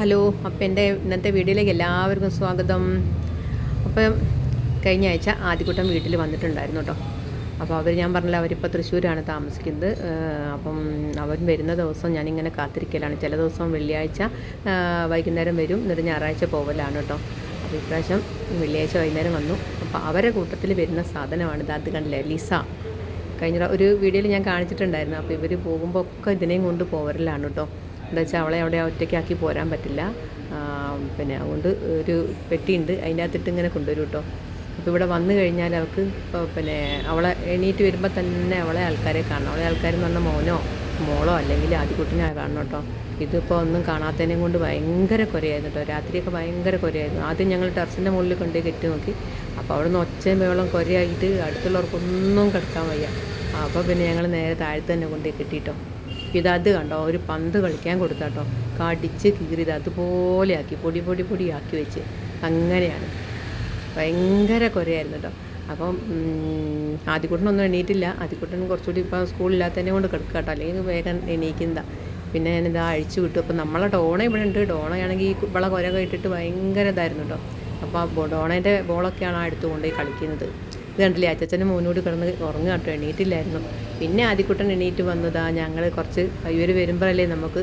Hello, അപ്പോൾ എൻ്റെ ഇന്നത്തെ വീഡിയോയിലേക്ക് എല്ലാവർക്കും സ്വാഗതം. അപ്പം കഴിഞ്ഞ ആഴ്ച ആദ്യകൂട്ടം വീട്ടിൽ വന്നിട്ടുണ്ടായിരുന്നു കേട്ടോ. അപ്പോൾ ഞാൻ പറഞ്ഞില്ല, അവരിപ്പോൾ തൃശ്ശൂരാണ് താമസിക്കുന്നത്. അപ്പം അവർ വരുന്ന ദിവസം ഞാനിങ്ങനെ കാത്തിരിക്കലാണ്. ചില ദിവസം വെള്ളിയാഴ്ച വൈകുന്നേരം വരും, എന്നിട്ട് ഞായറാഴ്ച പോകലാണ് കേട്ടോ. അപ്പോൾ ഇപ്രാവശ്യം വെള്ളിയാഴ്ച വൈകുന്നേരം വന്നു. അപ്പോൾ അവരെ കൂട്ടത്തിൽ വരുന്ന സാധനമാണിത്. അത് കണ്ടില്ലേ, ലിസ. കഴിഞ്ഞ ഒരു വീഡിയോയിൽ ഞാൻ കാണിച്ചിട്ടുണ്ടായിരുന്നു. അപ്പോൾ ഇവർ പോകുമ്പോൾ ഒക്കെ ഇതിനെയും കൊണ്ട് പോകലാണ് കേട്ടോ. എന്താ വെച്ചാൽ അവളെ അവിടെ ഒറ്റയ്ക്കാക്കി പോരാൻ പറ്റില്ല. പിന്നെ അതുകൊണ്ട് ഒരു പെട്ടിയുണ്ട്, അതിൻ്റെ അകത്തിട്ട് ഇങ്ങനെ കൊണ്ടുവരും കേട്ടോ. അപ്പോൾ ഇവിടെ വന്നു കഴിഞ്ഞാൽ അവൾക്ക് പിന്നെ അവളെ എണീറ്റ് വരുമ്പോൾ തന്നെ അവളെ ആൾക്കാരെ കാണണം. അവളെ ആൾക്കാരെന്ന് പറഞ്ഞാൽ മോനോ മോളോ അല്ലെങ്കിൽ ആദ്യക്കുട്ടിനെ കാണണം കേട്ടോ. ഇതിപ്പോൾ ഒന്നും കാണാത്തതിനെയും കൊണ്ട് ഭയങ്കര കുരയായിരുന്നു കേട്ടോ. രാത്രിയൊക്കെ ഭയങ്കര കുരയായിരുന്നു. ആദ്യം ഞങ്ങൾ ടെറസിൻ്റെ മുകളിൽ കൊണ്ടുപോയി കെട്ടി നോക്കി. അപ്പോൾ അവിടെ നിന്ന് ഒച്ചയും മേളം കുരയായിട്ട് അടുത്തുള്ളവർക്കൊന്നും കിടക്കാൻ വയ്യ. അപ്പോൾ പിന്നെ ഞങ്ങൾ നേരെ താഴത്ത് തന്നെ കൊണ്ടുപോയി കെട്ടിയിട്ടോ. ഇതത് കണ്ടോ, ഒരു പന്ത് കളിക്കാൻ കൊടുത്താട്ടോ, കടിച്ച് കീറിയത് അതുപോലെ ആക്കി പൊടി ആക്കി വെച്ച്. അങ്ങനെയാണ്, ഭയങ്കര കുരയായിരുന്നു കേട്ടോ. അപ്പം ആദ്യക്കുട്ടനൊന്നും എണീറ്റില്ല. ആദ്യക്കുട്ടൻ കുറച്ചുകൂടി ഇപ്പോൾ സ്കൂളില്ലാത്തതിനെ കൊണ്ട് കിടക്കുക കേട്ടോ, അല്ലെങ്കിൽ വേഗം എണീക്കുന്നതാ. പിന്നെ ഞാനിതാ അഴിച്ചു വിട്ടു. അപ്പോൾ നമ്മളെ ഡോണ ഇവിടെ ഉണ്ട്. ഡോണയാണെങ്കിൽ ഈ ഇവളെ കുര കേട്ടിട്ട് ഭയങ്കര ഇതായിരുന്നു കേട്ടോ. അപ്പോൾ ഡോണേൻ്റെ ബോളൊക്കെയാണ് ആ എടുത്തു കൊണ്ടുപോയി കളിക്കുന്നത്. ഇത് കണ്ടില്ലേ, അച്ചച്ചനും മോനോട് കിടന്ന് ഉറങ്ങുക കേട്ടോ, എണീറ്റില്ലായിരുന്നു. പിന്നെ ആദ്യക്കുട്ടൻ എണീറ്റ് വന്നതാ. ഞങ്ങൾ കുറച്ച് ഇവർ വരുമ്പോഴല്ലേ നമുക്ക്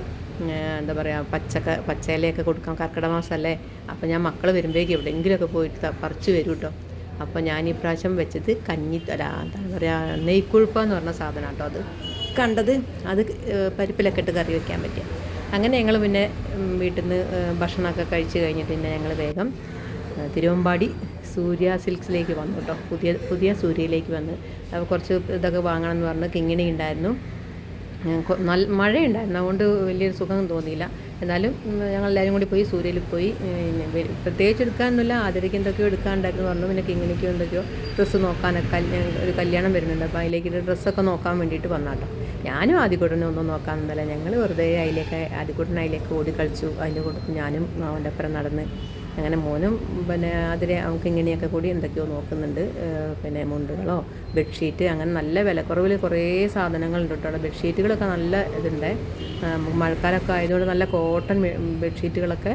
എന്താ പറയുക, പച്ചയിലയൊക്കെ കൊടുക്കാം, കർക്കിടക മാസമല്ലേ. അപ്പോൾ ഞാൻ മക്കൾ വരുമ്പോഴേക്കും എവിടെയെങ്കിലുമൊക്കെ പോയിട്ട് പറിച്ച് വരും കേട്ടോ. അപ്പോൾ ഞാൻ ഈ പ്രാവശ്യം വെച്ചത് എന്താ പറയുക, നെയ്ക്കുഴുപ്പാന്ന് പറഞ്ഞ സാധനം കേട്ടോ. അത് കണ്ടത്, അത് പരിപ്പിലൊക്കെ ഇട്ട് കറി വയ്ക്കാൻ പറ്റിയ. അങ്ങനെ ഞങ്ങൾ പിന്നെ വീട്ടിൽ നിന്ന് ഭക്ഷണമൊക്കെ കഴിച്ച് കഴിഞ്ഞിട്ട് പിന്നെ ഞങ്ങൾ വേഗം തിരുവമ്പാടി സൂര്യ സിൽക്സിലേക്ക് വന്നു കേട്ടോ. പുതിയ സൂര്യയിലേക്ക് വന്ന് അപ്പോൾ കുറച്ച് ഇതൊക്കെ വാങ്ങണമെന്ന് പറഞ്ഞ് കിങ്ങിണി ഉണ്ടായിരുന്നു. മഴയുണ്ടായിരുന്നു, അതുകൊണ്ട് വലിയൊരു സുഖം തോന്നിയില്ല. എന്നാലും ഞങ്ങളെല്ലാവരും കൂടി പോയി സൂര്യയിൽ പോയി. പ്രത്യേകിച്ച് എടുക്കാനൊന്നുമില്ല, ആദരിക്ക് എന്തൊക്കെയോ എടുക്കാനുണ്ടായിരുന്നു പറഞ്ഞു. പിന്നെ കിങ്ങിണിക്കോ എന്തൊക്കെയോ ഡ്രസ്സ് നോക്കാനൊക്കെ ഒരു കല്യാണം വരുന്നുണ്ട്. അപ്പോൾ അതിലേക്ക് ഡ്രസ്സൊക്കെ നോക്കാൻ വേണ്ടിയിട്ട് വന്നാട്ടോ. ഞാനും ആദ്യകൂട്ടനെ ഒന്നും നോക്കാമെന്നല്ല, ഞങ്ങൾ വെറുതെ ആദ്യകൂട്ടൻ അതിലേക്ക് ഓടി കളിച്ചു. അതിൻ്റെ കൂടെ ഞാനും അവൻ്റെ അപ്പുറം നടന്ന്. അങ്ങനെ മോനും പിന്നെ അവൾക്ക് ഇങ്ങനെയൊക്കെ കൂടി എന്തൊക്കെയോ നോക്കുന്നുണ്ട്. പിന്നെ മുണ്ടുകളോ ബെഡ്ഷീറ്റ്, അങ്ങനെ നല്ല വിലക്കുറവിൽ കുറേ സാധനങ്ങളുണ്ട് കേട്ടോ. അവിടെ ബെഡ്ഷീറ്റുകളൊക്കെ നല്ല ഇതുണ്ട്. മഴക്കാലമൊക്കെ ആയതുകൊണ്ട് നല്ല കോട്ടൺ ബെഡ്ഷീറ്റുകളൊക്കെ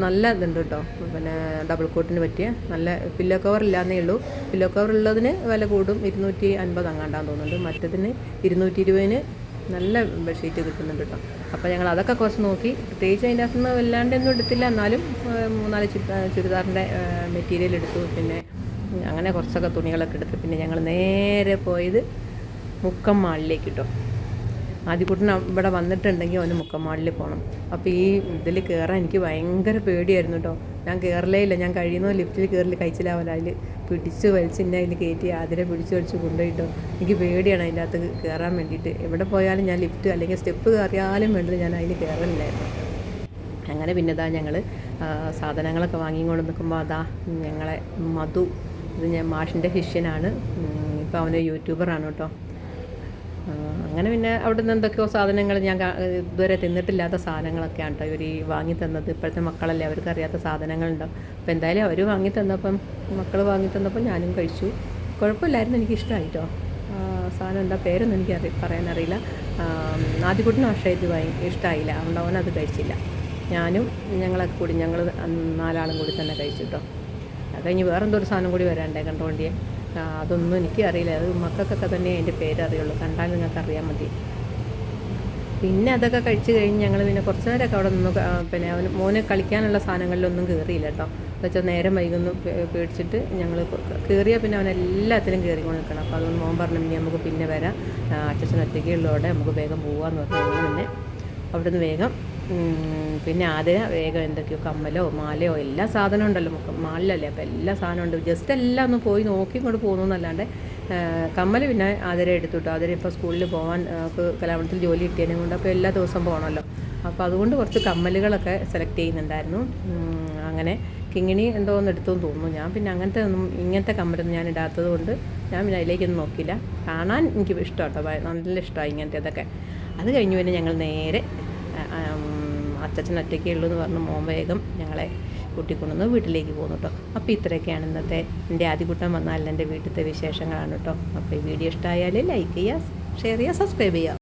നല്ല ഇതുണ്ട് കേട്ടോ. പിന്നെ ഡബിൾ കോട്ടിന് പറ്റിയ നല്ല പില്ലോ കവർ ഇല്ലാന്നേ ഉള്ളൂ. പില്ലോ കവർ ഉള്ളതിന് വില കൂടും, 250 അങ്ങാണ്ടാന്ന് തോന്നുന്നുണ്ട്. മറ്റതിന് 220 നല്ല ബെഡ്ഷീറ്റ് കിട്ടുന്നുണ്ട് കേട്ടോ. അപ്പോൾ ഞങ്ങൾ അതൊക്കെ കുറച്ച് നോക്കി. പ്രത്യേകിച്ച് അതിൻ്റെ അകത്തുനിന്ന് വല്ലാണ്ടൊന്നും എടുത്തില്ല, എന്നാലും 3-4 ചുരിദാറിൻ്റെ മെറ്റീരിയൽ എടുത്തു. പിന്നെ അങ്ങനെ കുറച്ചൊക്കെ തുണികളൊക്കെ എടുത്ത് പിന്നെ ഞങ്ങൾ നേരെ പോയത് മുക്കം മാളിലേക്ക് കേട്ടോ. ആദ്യക്കുട്ടൻ ഇവിടെ വന്നിട്ടുണ്ടെങ്കിൽ അവന് മുക്കം മാളിൽ പോകണം. അപ്പോൾ ഈ ഇതിൽ കയറാൻ എനിക്ക് ഭയങ്കര പേടിയായിരുന്നു കേട്ടോ. ഞാൻ കയറലേ ഇല്ല. ഞാൻ കഴിയുന്നത് ലിഫ്റ്റിൽ കയറൽ കഴിച്ചില്ലാവല്ല. അതിൽ പിടിച്ച് വലിച്ചിന്നെ അതിൽ കയറ്റി അതിനെ പിടിച്ച് വലിച്ച് കൊണ്ടുപോയിട്ടോ. എനിക്ക് പേടിയാണ് അതിൻ്റെ അകത്ത് കയറാൻ വേണ്ടിയിട്ട്. എവിടെ പോയാലും ഞാൻ ലിഫ്റ്റ് അല്ലെങ്കിൽ സ്റ്റെപ്പ് കയറിയാലും വേണ്ടത് ഞാൻ അതിൽ കയറലില്ലായിരുന്നു. അങ്ങനെ പിന്നെ ഞങ്ങൾ സാധനങ്ങളൊക്കെ വാങ്ങിക്കൊണ്ട് നിൽക്കുമ്പോൾ ഞങ്ങളെ മധു, ഇത് ഞാൻ മാഷിൻ്റെ ശിഷ്യനാണ്. ഇപ്പോൾ അവന് യൂട്യൂബറാണ് കേട്ടോ. അങ്ങനെ പിന്നെ അവിടെ നിന്ന് എന്തൊക്കെയോ സാധനങ്ങൾ ഞാൻ ഇതുവരെ തിന്നിട്ടില്ലാത്ത സാധനങ്ങളൊക്കെയാണ് കേട്ടോ ഇവർ വാങ്ങി തന്നത്. ഇപ്പോഴത്തെ മക്കളല്ലേ, അവർക്ക് അറിയാത്ത സാധനങ്ങളുണ്ടാവും. അപ്പോൾ എന്തായാലും അവർ വാങ്ങി തന്നപ്പം, മക്കൾ വാങ്ങി തന്നപ്പം ഞാനും കഴിച്ചു. കുഴപ്പമില്ലായിരുന്നു, എനിക്കിഷ്ടമായിട്ടോ. സാധനം എന്താ പേരൊന്നും എനിക്ക് പറയാനറിയില്ല. ആദ്യക്കുട്ടിനും പക്ഷേ ഇത് ഇഷ്ടമായില്ല, അതുകൊണ്ട് അവനത് കഴിച്ചില്ല. ഞാനും ഞങ്ങളൊക്കെ കൂടി ഞങ്ങൾ 4 ആളും കൂടി തന്നെ കഴിച്ചു കേട്ടോ. അത് കഴിഞ്ഞ് വേറെന്തോ ഒരു സാധനം കൂടി വരാണ്ടേ കണ്ടോണ്ടിയെ. അതൊന്നും എനിക്കറിയില്ല, അത് മക്കൾക്കൊക്കെ തന്നെ അതിൻ്റെ പേരറിയുള്ളൂ, കണ്ടാൽ നിങ്ങൾക്ക് അറിയാൻ മതി. പിന്നെ അതൊക്കെ കഴിച്ച് കഴിഞ്ഞ് ഞങ്ങൾ പിന്നെ കുറച്ച് നേരമൊക്കെ അവിടെ നിന്ന് പിന്നെ മോനെ കളിക്കാനുള്ള സാധനങ്ങളിലൊന്നും കയറിയില്ല കേട്ടോ. എന്നുവെച്ചാൽ നേരം വൈകുന്നു പേടിച്ചിട്ട് ഞങ്ങൾ കയറിയാൽ പിന്നെ അവൻ എല്ലാത്തിലും കയറിക്കൊണ്ട് നിൽക്കണം. അപ്പോൾ അതുകൊണ്ട് മോൻ പറഞ്ഞു, ഇനി നമുക്ക് പിന്നെ വരാം, അച്ഛൻ ഒറ്റയ്ക്കുള്ളതോടെ നമുക്ക് വേഗം പോകാമെന്ന് പറഞ്ഞു. ഞങ്ങൾ പിന്നെ അവിടെ നിന്ന് വേഗം പിന്നെ വേഗം എന്തൊക്കെയോ കമ്മലോ മാലയോ എല്ലാ സാധനവും ഉണ്ടല്ലോ മാളിലല്ലേ. അപ്പോൾ എല്ലാ സാധനവും ഉണ്ട്. ജസ്റ്റ് എല്ലാം ഒന്ന് പോയി നോക്കി ഇങ്ങോട്ട് പോകുന്നു എന്നല്ലാണ്ട് കമ്മൽ പിന്നെ എടുത്തുട്ടോ. ഇപ്പോൾ സ്കൂളിൽ പോകാൻ കലാമണ്ഡലത്തിൽ ജോലി കിട്ടിയതിനെ കൊണ്ട് അപ്പോൾ എല്ലാ ദിവസവും പോകണമല്ലോ. അപ്പോൾ അതുകൊണ്ട് കുറച്ച് കമ്മലുകളൊക്കെ സെലക്ട് ചെയ്യുന്നുണ്ടായിരുന്നു. അങ്ങനെ കിങ്ങിണി എന്തോ ഒന്ന് എടുത്തുമെന്ന് തോന്നുന്നു. ഞാൻ പിന്നെ ഇങ്ങനത്തെ കമ്മലൊന്നും ഞാൻ ഇടാത്തത് കൊണ്ട് ഞാൻ പിന്നെ അതിലേക്കൊന്നും നോക്കിയില്ല. കാണാൻ എനിക്ക് ഇഷ്ടം കേട്ടോ, നല്ല ഇഷ്ടമായി ഇങ്ങനത്തെ ഇതൊക്കെ. അത് കഴിഞ്ഞ് പിന്നെ ഞങ്ങൾ നേരെ അച്ഛൻ ഒറ്റയ്ക്കേ ഉള്ളൂ എന്ന് പറഞ്ഞ് മോൻ വേഗം ഞങ്ങളെ കൂട്ടിക്കൊണ്ടുവന്ന് വീട്ടിലേക്ക് പോകുന്നു കേട്ടോ. അപ്പോൾ ഇത്രയൊക്കെയാണ് ഇന്നത്തെ എൻ്റെ ആദ്യകൂട്ടം വന്നാൽ എൻ്റെ വീട്ടിലത്തെ വിശേഷങ്ങളാണ് കേട്ടോ. അപ്പോൾ ഈ വീഡിയോ ഇഷ്ടമായാൽ ലൈക്ക് ചെയ്യുക, ഷെയർ ചെയ്യുക, സബ്സ്ക്രൈബ് ചെയ്യുക.